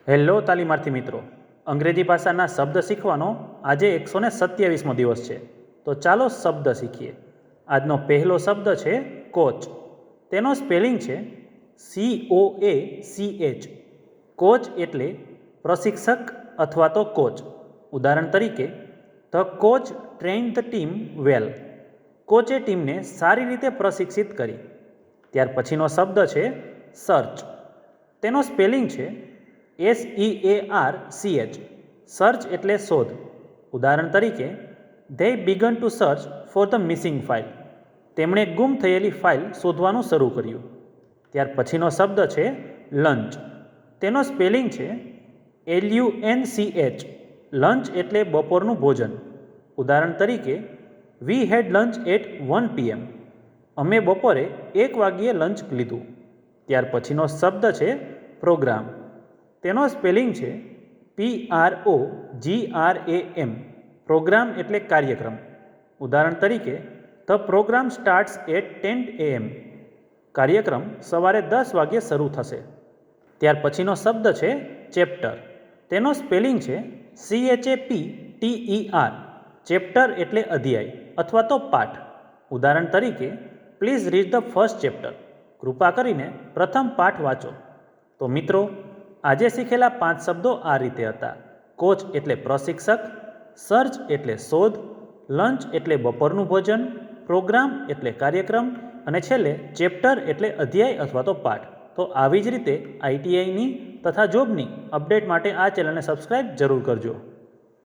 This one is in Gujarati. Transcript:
હેલો તાલીમાર્થી મિત્રો, અંગ્રેજી ભાષાના શબ્દ શીખવાનો આજે 127મો દિવસ છે. તો ચાલો શબ્દ શીખીએ. આજનો પહેલો શબ્દ છે કોચ. તેનો સ્પેલિંગ છે COACH. કોચ એટલે પ્રશિક્ષક અથવા તો કોચ. ઉદાહરણ તરીકે, the coach trained the team well. કોચે ટીમને સારી રીતે પ્રશિક્ષિત કરી. ત્યાર પછીનો શબ્દ છે સર્ચ. તેનો સ્પેલિંગ છે SEARCH. સર્ચ એટલે શોધ. ઉદાહરણ તરીકે, they begin to search for the missing file. તેમણે ગુમ થયેલી ફાઇલ શોધવાનું શરૂ કર્યું. ત્યાર પછીનો શબ્દ છે લંચ. તેનો સ્પેલિંગ છે LUNCH. લંચ એટલે બપોરનું ભોજન. ઉદાહરણ તરીકે, વી હેડ લંચ એટ 1 PM. અમે બપોરે 1 વાગ્યે લંચ લીધું. ત્યાર પછીનો શબ્દ છે પ્રોગ્રામ. તેનો સ્પેલિંગ છે PROGRAM. પ્રોગ્રામ એટલે કાર્યક્રમ. ઉદાહરણ તરીકે, the programme starts at 10 AM. કાર્યક્રમ સવારે 10 વાગ્યે શરૂ થશે. ત્યાર પછીનો શબ્દ છે ચેપ્ટર. તેનો સ્પેલિંગ છે CHAPTER. ચેપ્ટર એટલે અધ્યાય અથવા તો પાઠ. ઉદાહરણ તરીકે, please read the first chapter. કૃપા કરીને પ્રથમ પાઠ વાંચો. તો મિત્રો, આજે શીખેલા 5 શબ્દો આ રીતે હતા. કોચ એટલે પ્રશિક્ષક, સર્ચ એટલે શોધ, લંચ એટલે બપોરનું ભોજન, પ્રોગ્રામ એટલે કાર્યક્રમ અને છેલ્લે ચેપ્ટર એટલે અધ્યાય અથવા તો પાઠ. તો આવી જ રીતે ITIની તથા જોબની અપડેટ માટે આ ચેનલને સબસ્ક્રાઈબ જરૂર કરજો.